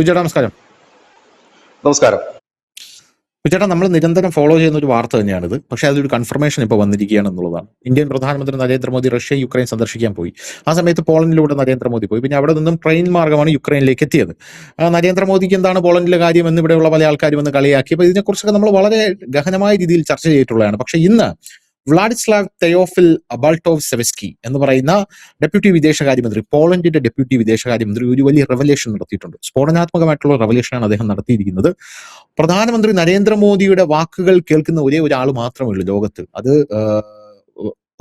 ചേട്ടാ നമസ്കാരം. നമസ്കാരം. ചേട്ടാ, നമ്മൾ നിരന്തരം ഫോളോ ചെയ്യുന്ന ഒരു വാർത്ത തന്നെയാണിത്. പക്ഷേ അതൊരു കൺഫർമേഷൻ ഇപ്പോൾ വന്നിരിക്കുകയാണ് എന്നുള്ളതാണ്. ഇന്ത്യൻ പ്രധാനമന്ത്രി നരേന്ദ്രമോദി റഷ്യ യുക്രൈൻ സന്ദർശിക്കാൻ പോയി. ആ സമയത്ത് പോളണ്ടിലൂടെ നരേന്ദ്രമോദി പോയി. പിന്നെ അവിടെ നിന്നും ട്രെയിൻ മാർഗമാണ് യുക്രൈനിലേക്ക് എത്തിയത്. നരേന്ദ്രമോദിക്ക് എന്താണ് പോളണ്ടിലെ കാര്യം എന്ന് ഇവിടെയുള്ള പല ആൾക്കാരും വന്ന് കളിയാക്കി. അപ്പോൾ ഇതിനെക്കുറിച്ചൊക്കെ നമ്മൾ വളരെ ഗഹനമായ രീതിയിൽ ചർച്ച ചെയ്തിട്ടുള്ളതാണ്. പക്ഷേ ഇന്ന് വ്ളാഡിസ്ലാവ് തെയോഫിൽ അബാൾട്ടോവ്സെവസ്കി എന്ന് പറയുന്ന ഡെപ്യൂട്ടി വിദേശകാര്യമന്ത്രി, പോളണ്ടിന്റെ ഡെപ്യൂട്ടി വിദേശകാര്യമന്ത്രി ഒരു വലിയ റെവലേഷൻ നടത്തിയിട്ടുണ്ട്. സ്ഫോടനാത്മകമായിട്ടുള്ള റെവലേഷനാണ് അദ്ദേഹം നടത്തിയിരിക്കുന്നത്. പ്രധാനമന്ത്രി നരേന്ദ്രമോദിയുടെ വാക്കുകൾ കേൾക്കുന്ന ഒരേ ഒരാൾ മാത്രമേ ഉള്ളൂ ലോകത്ത്. അത്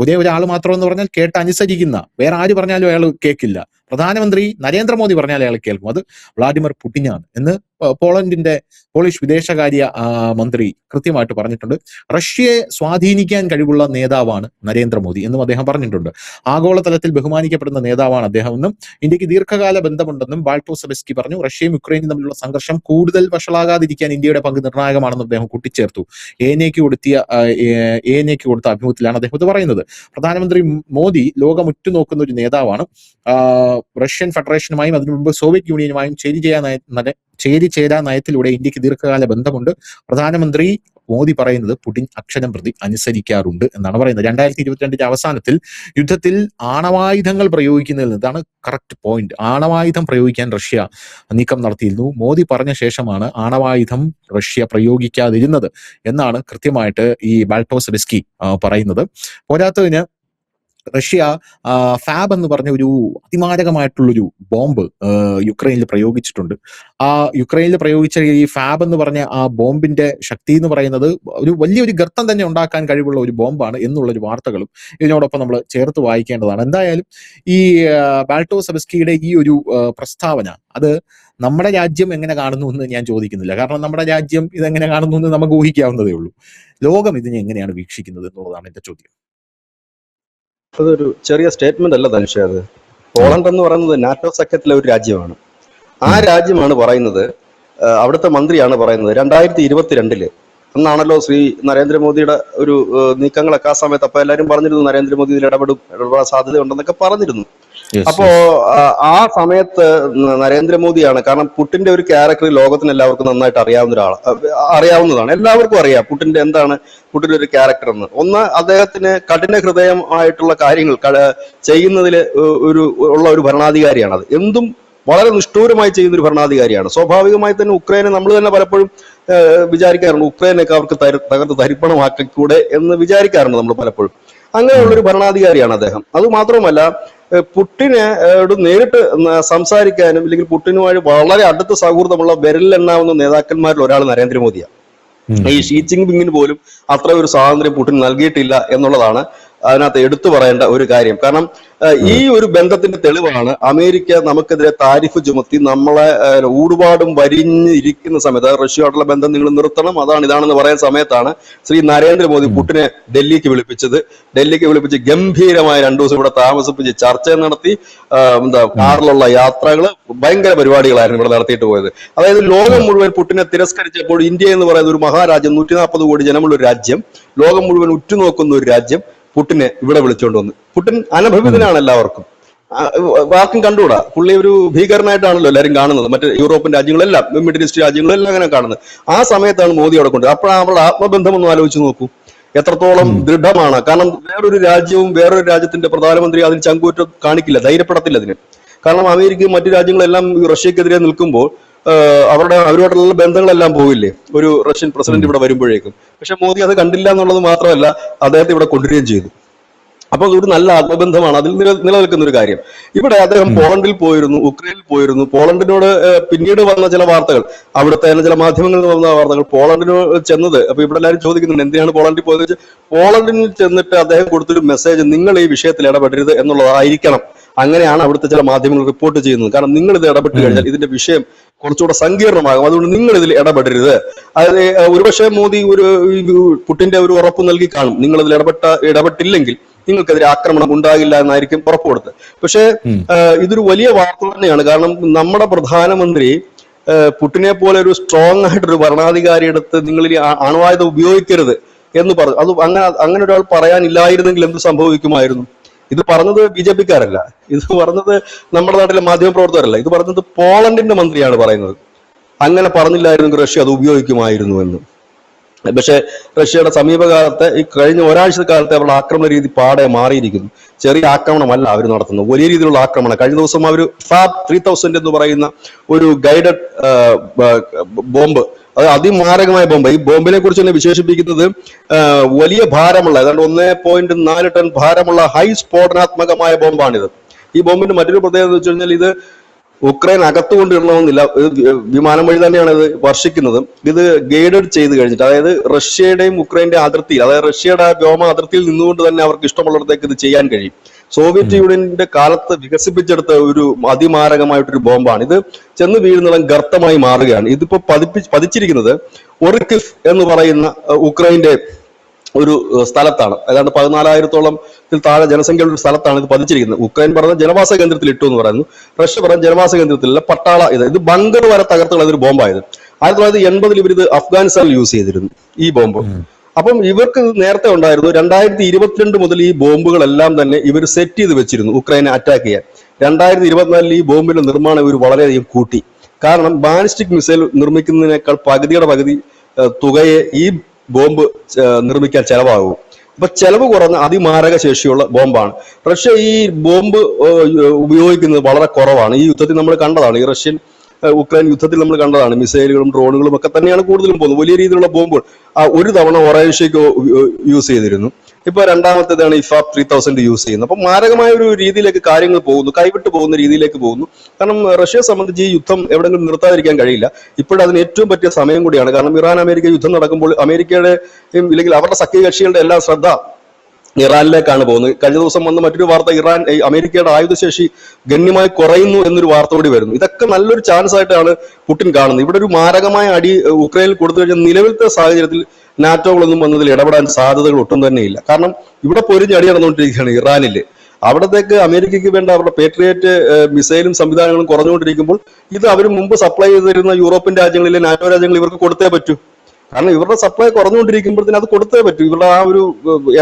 ഒരേ ഒരാൾ മാത്രം എന്ന് പറഞ്ഞാൽ കേട്ടനുസരിക്കുന്ന, വേറെ ആര് പറഞ്ഞാലും അയാൾ കേൾക്കില്ല. പ്രധാനമന്ത്രി നരേന്ദ്രമോദി പറഞ്ഞാൽ അയാൾ കേൾക്കും. അത് വ്ളാഡിമിർ പുടിനാണ് എന്ന് പോളിഷ് വിദേശകാര്യ മന്ത്രി കൃത്യമായിട്ട് പറഞ്ഞിട്ടുണ്ട്. റഷ്യയെ സ്വാധീനിക്കാൻ കഴിവുള്ള നേതാവാണ് നരേന്ദ്രമോദി എന്നും അദ്ദേഹം പറഞ്ഞിട്ടുണ്ട്. ആഗോളതലത്തിൽ ബഹുമാനിക്കപ്പെടുന്ന നേതാവാണ് അദ്ദേഹം എന്നും ഇന്ത്യക്ക് ദീർഘകാല ബന്ധമുണ്ടെന്നും ബാൾട്ടോസെവസ്കി പറഞ്ഞു. റഷ്യയും യുക്രൈനും തമ്മിലുള്ള സംഘർഷം കൂടുതൽ വഷളാകാതിരിക്കാൻ ഇന്ത്യയുടെ പങ്ക് നിർണായകമാണെന്ന് അദ്ദേഹം കൂട്ടിച്ചേർത്തു. എഎൻഎക്ക് കൊടുത്ത അഭിമുഖത്തിലാണ് അദ്ദേഹം ഇത് പറയുന്നത്. പ്രധാനമന്ത്രി മോദി ലോകം ഉറ്റുനോക്കുന്ന ഒരു നേതാവാണ്. റഷ്യൻ ഫെഡറേഷനുമായും അതിനു മുമ്പ് സോവിയറ്റ് യൂണിയനുമായും ചേരിചേരാ നയത്തിലൂടെ ഇന്ത്യക്ക് ദീർഘകാല ബന്ധമുണ്ട്. പ്രധാനമന്ത്രി മോദി പറയുന്നത് പുടിൻ അക്ഷരം പ്രതി അനുസരിക്കാറുണ്ട് എന്നാണ് പറയുന്നത്. 2022 അവസാനത്തിൽ യുദ്ധത്തിൽ ആണവായുധങ്ങൾ പ്രയോഗിക്കുന്നതിൽ ഇതാണ് കറക്റ്റ് പോയിന്റ്. ആണവായുധം പ്രയോഗിക്കാൻ റഷ്യ നീക്കം നടത്തിയിരുന്നു. മോദി പറഞ്ഞ ശേഷമാണ് ആണവായുധം റഷ്യ പ്രയോഗിക്കാതിരുന്നത് എന്നാണ് കൃത്യമായിട്ട് ഈ ബാൾട്ടോസെവസ്കി പറയുന്നത്. പോരാത്തതിന് റഷ്യ ഫാബ് എന്ന് പറഞ്ഞ ഒരു അതിമാരകമായിട്ടുള്ളൊരു ബോംബ് യുക്രൈനിൽ പ്രയോഗിച്ചിട്ടുണ്ട്. ആ യുക്രൈനിൽ പ്രയോഗിച്ച ഈ ഫാബ് എന്ന് പറഞ്ഞ ആ ബോംബിന്റെ ശക്തി എന്ന് പറയുന്നത് ഒരു വലിയൊരു ഗർത്തം തന്നെ ഉണ്ടാക്കാൻ കഴിവുള്ള ഒരു ബോംബാണ് എന്നുള്ളൊരു വാർത്തകളും ഇതിനോടൊപ്പം നമ്മൾ ചേർത്ത് വായിക്കേണ്ടതാണ്. എന്തായാലും ഈ ബാൾട്ടോസെവസ്കിയുടെ ഈ ഒരു പ്രസ്താവന അത് നമ്മുടെ രാജ്യം എങ്ങനെ കാണുന്നു എന്ന് ഞാൻ ചോദിക്കുന്നില്ല. കാരണം നമ്മുടെ രാജ്യം ഇതെങ്ങനെ കാണുന്നു എന്ന് നമുക്ക് ഊഹിക്കാവുന്നതേ ഉള്ളൂ. ലോകം ഇതിനെ എങ്ങനെയാണ് വീക്ഷിക്കുന്നത് എന്നുള്ളതാണ് എന്റെ ചോദ്യം. അതൊരു ചെറിയ സ്റ്റേറ്റ്മെന്റ് അല്ല ധനുഷ. അത് പോളണ്ട് എന്ന് പറയുന്നത് നാറ്റോ സഖ്യത്തിലെ ഒരു രാജ്യമാണ്. ആ രാജ്യമാണ് പറയുന്നത്, അവിടുത്തെ മന്ത്രിയാണ് പറയുന്നത് 2022 അന്നാണല്ലോ ശ്രീ നരേന്ദ്രമോദിയുടെ ഒരു നീക്കങ്ങളൊക്കെ ആ സമയത്ത്. അപ്പൊ എല്ലാവരും പറഞ്ഞിരുന്നു നരേന്ദ്രമോദി ഇതിൽ ഇടപെടാൻ സാധ്യത ഉണ്ടെന്നൊക്കെ പറഞ്ഞിരുന്നു. അപ്പോ ആ സമയത്ത് നരേന്ദ്രമോദിയാണ്, കാരണം പുടിന്റെ ഒരു ക്യാരക്ടർ ലോകത്തിന് എല്ലാവർക്കും നന്നായിട്ട് അറിയാവുന്നതാണ്. എല്ലാവർക്കും അറിയാം പുടിന്റെ എന്താണ് പുടിന്റെ ഒരു ക്യാരക്ടർ എന്ന്. ഒന്ന്, അദ്ദേഹത്തിന് കഠിന ഹൃദയമായിട്ടുള്ള കാര്യങ്ങൾ ചെയ്യുന്നതിൽ ഉള്ള ഒരു ഭരണാധികാരിയാണ്. അത് എന്തും വളരെ നിഷ്ഠൂരമായി ചെയ്യുന്ന ഒരു ഭരണാധികാരിയാണ്. സ്വാഭാവികമായി തന്നെ ഉക്രൈനെ നമ്മൾ തന്നെ പലപ്പോഴും വിചാരിക്കാറുണ്ട്, ഉക്രൈനൊക്കെ അവർക്ക് തകർത്ത് തരിപ്പണമാക്കിക്കൂടെ എന്ന് വിചാരിക്കാറുണ്ട് നമ്മൾ പലപ്പോഴും. അങ്ങനെയുള്ളൊരു ഭരണാധികാരിയാണ് അദ്ദേഹം. അതുമാത്രമല്ല, പുടിനോട് നേരിട്ട് സംസാരിക്കാനും ഇല്ലെങ്കിൽ പുടിനുമായി വളരെ അടുത്ത സൗഹൃദമുള്ള വിരലിലെണ്ണാവുന്ന നേതാക്കന്മാരിൽ ഒരാൾ നരേന്ദ്രമോദിയാണ്. ഈ ഷീ ജിൻപിങ്ങിന് പോലും അത്ര ഒരു സ്വാതന്ത്ര്യം പുടിൻ നൽകിയിട്ടില്ല എന്നുള്ളതാണ് അതിനകത്ത് എടുത്തു പറയേണ്ട ഒരു കാര്യം. കാരണം ഈ ഒരു ബന്ധത്തിന്റെ തെളിവാണ് അമേരിക്ക നമുക്കെതിരെ താരിഫ് ചുമത്തി നമ്മളെ ഊടുപാടും വരിഞ്ഞിരിക്കുന്ന സമയത്ത് റഷ്യയോടുള്ള ബന്ധം നിങ്ങൾ നിർത്തണം, ഇതാണെന്ന് പറയുന്ന സമയത്താണ് ശ്രീ നരേന്ദ്രമോദി പുടിനെ ഡൽഹിക്ക് വിളിപ്പിച്ച് ഗംഭീരമായ 2 ദിവസം ഇവിടെ താമസിപ്പിച്ച് ചർച്ച നടത്തി. കാറിലുള്ള യാത്രകള് ഭയങ്കര പരിപാടികളായിരുന്നു ഇവിടെ നടത്തിയിട്ട് പോയത്. അതായത് ലോകം മുഴുവൻ പുടിനെ തിരസ്കരിച്ചപ്പോൾ ഇന്ത്യ എന്ന് പറയുന്ന ഒരു മഹാരാജ്യം, 140 കോടി ജനമുള്ള ഒരു രാജ്യം, ലോകം മുഴുവൻ ഉറ്റുനോക്കുന്ന ഒരു രാജ്യം പുടിനെ ഇവിടെ വിളിച്ചുകൊണ്ട് വന്നു. പുടിൻ അനഭിമിതനാണ് എല്ലാവർക്കും, ആർക്കും കണ്ടുകൂടാ. പുള്ളി ഒരു ഭീകരനായിട്ടാണല്ലോ എല്ലാവരും കാണുന്നത്. മറ്റ് യൂറോപ്യൻ രാജ്യങ്ങളെല്ലാം, മിഡിൽ ഈസ്റ്റ് രാജ്യങ്ങളെല്ലാം അങ്ങനെ കാണുന്നത്. ആ സമയത്താണ് മോദി അവിടെ കൊണ്ടുവരുന്നത്. അപ്പോഴാണ് അവരുടെ ആത്മബന്ധം ഒന്ന് ആലോചിച്ച് നോക്കൂ, എത്രത്തോളം ദൃഢമാണ്. കാരണം വേറൊരു രാജ്യവും വേറൊരു രാജ്യത്തിന്റെ പ്രധാനമന്ത്രി അതിന് ചങ്കൂറ്റം കാണിക്കില്ല, ധൈര്യപ്പെടത്തില്ല അതിന്. കാരണം അമേരിക്കയും മറ്റു രാജ്യങ്ങളെല്ലാം റഷ്യക്കെതിരെ നിൽക്കുമ്പോൾ അവരോടുള്ള ബന്ധങ്ങളെല്ലാം പോവില്ലേ ഒരു റഷ്യൻ പ്രസിഡന്റ് ഇവിടെ വരുമ്പോഴേക്കും. പക്ഷെ മോദി അത് കണ്ടില്ല എന്നുള്ളത് മാത്രമല്ല, അദ്ദേഹത്തെ ഇവിടെ കൊണ്ടുവരികയും ചെയ്തു. അപ്പൊ ഒരു നല്ല ആത്മബന്ധമാണ് അതിൽ നിലനിൽക്കുന്ന ഒരു കാര്യം. ഇവിടെ അദ്ദേഹം പോളണ്ടിൽ പോയിരുന്നു, ഉക്രൈനിൽ പോയിരുന്നു. പോളണ്ടിനോട് പിന്നീട് വന്ന ചില വാർത്തകൾ, അവിടുത്തെ ചില മാധ്യമങ്ങളിൽ വന്ന വാർത്തകൾ, പോളണ്ടിനോട് ചെന്നത്. അപ്പൊ ഇവിടെ എല്ലാവരും ചോദിക്കുന്നുണ്ട് എന്തിനാണ് പോളണ്ടിൽ പോയത്. പോളണ്ടിൽ ചെന്നിട്ട് അദ്ദേഹം കൊടുത്തൊരു മെസ്സേജ്, നിങ്ങൾ ഈ വിഷയത്തിൽ ഇടപെടരുത് എന്നുള്ളതായിരിക്കണം. അങ്ങനെയാണ് അവിടുത്തെ ചില മാധ്യമങ്ങൾ റിപ്പോർട്ട് ചെയ്യുന്നത്. കാരണം നിങ്ങൾ ഇത് ഇടപെട്ട് കഴിഞ്ഞാൽ ഇതിന്റെ വിഷയം കുറച്ചുകൂടെ സങ്കീർണമാകും, അതുകൊണ്ട് നിങ്ങൾ ഇതിൽ ഇടപെടരുത്. അതായത് ഒരുപക്ഷെ മോദി പുടിന്റെ ഒരു ഉറപ്പ് നൽകി കാണും, നിങ്ങൾ ഇതിൽ ഇടപെട്ടില്ലെങ്കിൽ നിങ്ങൾക്കെതിരെ ആക്രമണം ഉണ്ടാകില്ല എന്നായിരിക്കും ഉറപ്പ് കൊടുത്തത്. പക്ഷേ ഇതൊരു വലിയ വാർത്ത തന്നെയാണ്. കാരണം നമ്മുടെ പ്രധാനമന്ത്രി പുടിനെ പോലെ ഒരു സ്ട്രോങ് ആയിട്ടൊരു ഭരണാധികാരി എടുത്ത് നിങ്ങൾ ഈ അണുവായുധം ഉപയോഗിക്കരുത് എന്ന് പറഞ്ഞു. അത് അങ്ങനെ ഒരാൾ പറയാനില്ലായിരുന്നെങ്കിൽ എന്ത് സംഭവിക്കുമായിരുന്നു? ഇത് പറഞ്ഞത് BJP-ക്കാരല്ല, ഇത് പറഞ്ഞത് നമ്മുടെ നാട്ടിലെ മാധ്യമപ്രവർത്തകരല്ല, ഇത് പറഞ്ഞത് പോളണ്ടിന്റെ മന്ത്രിയാണ് പറയുന്നത്. അങ്ങനെ പറഞ്ഞില്ലായിരുന്നെങ്കിൽ റഷ്യ അത് ഉപയോഗിക്കുമായിരുന്നു എന്ന്. പക്ഷേ റഷ്യയുടെ സമീപകാലത്തെ ഈ കഴിഞ്ഞ ഒരാഴ്ച കാലത്തെ അവരുടെ ആക്രമണ രീതി പാടെ മാറിയിരിക്കുന്നു. ചെറിയ ആക്രമണമല്ല അവർ നടത്തുന്നത്, വലിയ രീതിയിലുള്ള ആക്രമണം. കഴിഞ്ഞ ദിവസം അവർ ഫാബ് 3000 എന്ന് പറയുന്ന ഒരു ഗൈഡഡ് ബോംബ്, അത് അതിമാരകമായ ബോംബ്. ഈ ബോംബിനെ കുറിച്ച് തന്നെ വിശേഷിപ്പിക്കുന്നത് വലിയ ഭാരമുള്ള, ഏതാണ്ട് 1.4 ടൺ ഭാരമുള്ള ഹൈ സ്ഫോടനാത്മകമായ ബോംബാണിത്. ഈ ബോംബിന്റെ മറ്റൊരു പ്രത്യേകത എന്ന് വെച്ച് കഴിഞ്ഞാൽ ഇത് ഉക്രൈൻ അകത്തുകൊണ്ടിടണമെന്നില്ല, വിമാനം വഴി തന്നെയാണ് ഇത് വർഷിക്കുന്നത്. ഇത് ഗൈഡഡ് ചെയ്ത് കഴിഞ്ഞിട്ട്, അതായത് റഷ്യയുടെയും ഉക്രൈന്റെ അതിർത്തിയിൽ, അതായത് റഷ്യയുടെ വ്യോമ അതിർത്തിയിൽ നിന്നുകൊണ്ട് തന്നെ അവർക്ക് ഇഷ്ടമുള്ളിടത്തേക്ക് ഇത് ചെയ്യാൻ കഴിയും. സോവിയറ്റ് യൂണിയന്റെ കാലത്ത് വികസിപ്പിച്ചെടുത്ത ഒരു അതിമാരകമായിട്ടൊരു ബോംബാണ് ഇത്. ചെന്ന് വീഴുന്നിടം ഗർത്തമായി മാറുകയാണ്. ഇതിപ്പോ പതിച്ചിരിക്കുന്നത് ഒറിക്കിഫ് എന്ന് പറയുന്ന ഉക്രൈന്റെ ഒരു സ്ഥലത്താണ്. ഏതാണ്ട് 14,000-ഓളം താഴെ ജനസംഖ്യയുള്ള ഒരു സ്ഥലത്താണ് ഇത് പതിച്ചിരിക്കുന്നത്. ഉക്രൈൻ പറഞ്ഞ ജനവാസ കേന്ദ്രത്തിൽ ഇട്ടു എന്ന് പറയുന്നു, റഷ്യ പറഞ്ഞ ജനവാസ കേന്ദ്രത്തിലുള്ള പട്ടാള ഇത് ബങ്കർ വരെ തകർത്തുള്ള ഒരു ബോംബായത്. 1980 ഇവർ ഇത് അഫ്ഗാനിസ്ഥാനിൽ യൂസ് ചെയ്തിരുന്നു ഈ ബോംബ്. അപ്പം ഇവർക്ക് നേരത്തെ ഉണ്ടായിരുന്നു 2022 മുതൽ ഈ ബോംബുകളെല്ലാം തന്നെ ഇവർ സെറ്റ് ചെയ്ത് വെച്ചിരുന്നു ഉക്രൈനെ അറ്റാക്ക് ചെയ്യാൻ. 2024 ഈ ബോംബിന്റെ നിർമ്മാണം ഇവർ വളരെയധികം കൂട്ടി. കാരണം ബാലിസ്റ്റിക് മിസൈൽ നിർമ്മിക്കുന്നതിനേക്കാൾ പകുതിയുടെ പകുതി തുകയെ ഈ ബോംബ് നിർമ്മിക്കാൻ ചെലവാകും. അപ്പൊ ചെലവ് കുറഞ്ഞ അതിമാരക ശേഷിയുള്ള ബോംബാണ്. റഷ്യ ഈ ബോംബ് ഉപയോഗിക്കുന്നത് വളരെ കുറവാണ്. ഈ യുദ്ധത്തിൽ നമ്മൾ കണ്ടതാണ്, ഈ റഷ്യൻ ഉക്രൈൻ യുദ്ധത്തിൽ നമ്മൾ കണ്ടതാണ്. മിസൈലുകളും ഡ്രോണുകളും ഒക്കെ തന്നെയാണ് കൂടുതലും പോകുന്നത്. വലിയ രീതിയിലുള്ള ബോംബുകൾ ഒരു തവണ ഒരാഴ്ചയ്ക്ക് യൂസ് ചെയ്തിരുന്നു. ഇപ്പൊ രണ്ടാമത്തേതാണ് ഈ ഫാബ് 3000 യൂസ് ചെയ്യുന്നത്. അപ്പൊ മാരകമായ ഒരു രീതിയിലേക്ക് കാര്യങ്ങൾ പോകുന്നു, കൈവിട്ട് പോകുന്ന രീതിയിലേക്ക് പോകുന്നു. കാരണം റഷ്യയെ സംബന്ധിച്ച് ഈ യുദ്ധം എവിടെയെങ്കിലും നിർത്താതിരിക്കാൻ കഴിയില്ല. ഇപ്പോഴതിന് ഏറ്റവും പറ്റിയ സമയം കൂടിയാണ്. കാരണം ഇറാൻ അമേരിക്ക യുദ്ധം നടക്കുമ്പോൾ അമേരിക്കയുടെ ഇല്ലെങ്കിൽ അവരുടെ സഖ്യകക്ഷികളുടെ എല്ലാ ശ്രദ്ധ ഇറാനിലേക്കാണ് പോകുന്നത്. കഴിഞ്ഞ ദിവസം വന്ന മറ്റൊരു വാർത്ത, അമേരിക്കയുടെ ആയുധശേഷി ഗണ്യമായി കുറയുന്നു എന്നൊരു വാർത്ത കൂടി വരുന്നു. ഇതൊക്കെ നല്ലൊരു ചാൻസ് ആയിട്ടാണ് പുടിൻ കാണുന്നത്. ഇവിടെ ഒരു മാരകമായ അടി ഉക്രൈനിൽ കൊടുത്തു കഴിഞ്ഞാൽ നിലവിലത്തെ സാഹചര്യത്തിൽ നാറ്റോകളൊന്നും വന്നതിൽ ഇടപെടാൻ സാധ്യതകൾ ഒട്ടും തന്നെയില്ല. കാരണം ഇവിടെ പൊരിഞ്ഞ് അടി നടന്നുകൊണ്ടിരിക്കുകയാണ് ഇറാനില്. അവിടത്തേക്ക് അമേരിക്കയ്ക്ക് വേണ്ട അവരുടെ പേട്രിയറ്റ് മിസൈലും സംവിധാനങ്ങളും കുറഞ്ഞുകൊണ്ടിരിക്കുമ്പോൾ ഇത് അവർ മുമ്പ് സപ്ലൈ ചെയ്തിരുന്ന യൂറോപ്യൻ രാജ്യങ്ങളിലെ നാറ്റോ രാജ്യങ്ങൾ ഇവർക്ക് കൊടുത്തേ പറ്റൂ. കാരണം ഇവരുടെ സപ്ലൈ കുറഞ്ഞുകൊണ്ടിരിക്കുമ്പോഴത്തേന് അത് കൊടുത്തേ പറ്റൂ. ഇവരുടെ ആ ഒരു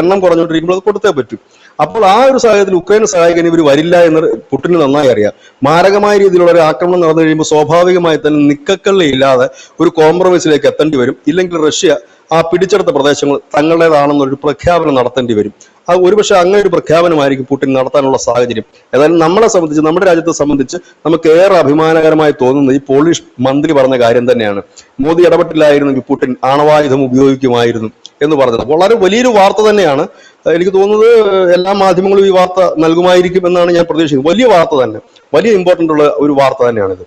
എണ്ണം കുറഞ്ഞുകൊണ്ടിരിക്കുമ്പോൾ അത് കൊടുത്തേ പറ്റൂ. അപ്പോൾ ആ ഒരു സാഹചര്യത്തിൽ ഉക്രൈനെ സഹായിക്കാൻ ഇവർ വരില്ല എന്ന് പുടിന് നന്നായി അറിയാം. മാരകമായ രീതിയിലുള്ള ഒരു ആക്രമണം നടന്നു കഴിയുമ്പോൾ സ്വാഭാവികമായി തന്നെ നിക്കക്കള്ളി ഇല്ലാതെ ഒരു കോംപ്രമൈസിലേക്ക് എത്തേണ്ടി വരും. ഇല്ലെങ്കിൽ റഷ്യ ആ പിടിച്ചെടുത്ത പ്രദേശങ്ങൾ തങ്ങളുടേതാണെന്നൊരു പ്രഖ്യാപനം നടത്തേണ്ടി വരും. അത് ഒരുപക്ഷെ അങ്ങനെ ഒരു പ്രഖ്യാപനമായിരിക്കും പുടിൻ നടത്താനുള്ള സാഹചര്യം. ഏതായാലും നമ്മളെ സംബന്ധിച്ച്, നമ്മുടെ രാജ്യത്തെ സംബന്ധിച്ച് നമുക്ക് ഏറെ അഭിമാനകരമായി തോന്നുന്നത് ഈ പോളിഷ് മന്ത്രി പറഞ്ഞ കാര്യം തന്നെയാണ്. മോദി ഇടപെട്ടില്ലായിരുന്നെങ്കിൽ പുടിൻ ആണവായുധം ഉപയോഗിക്കുമായിരുന്നു എന്ന് പറഞ്ഞത് വളരെ വലിയൊരു വാർത്ത തന്നെയാണ്. എനിക്ക് തോന്നുന്നത് എല്ലാ മാധ്യമങ്ങളും ഈ വാർത്ത നൽകുമായിരിക്കും എന്നാണ് ഞാൻ പ്രതീക്ഷിക്കുന്നത്. വലിയ വാർത്ത തന്നെ, വലിയ ഇമ്പോർട്ടന്റ് ഉള്ള ഒരു വാർത്ത തന്നെയാണിത്.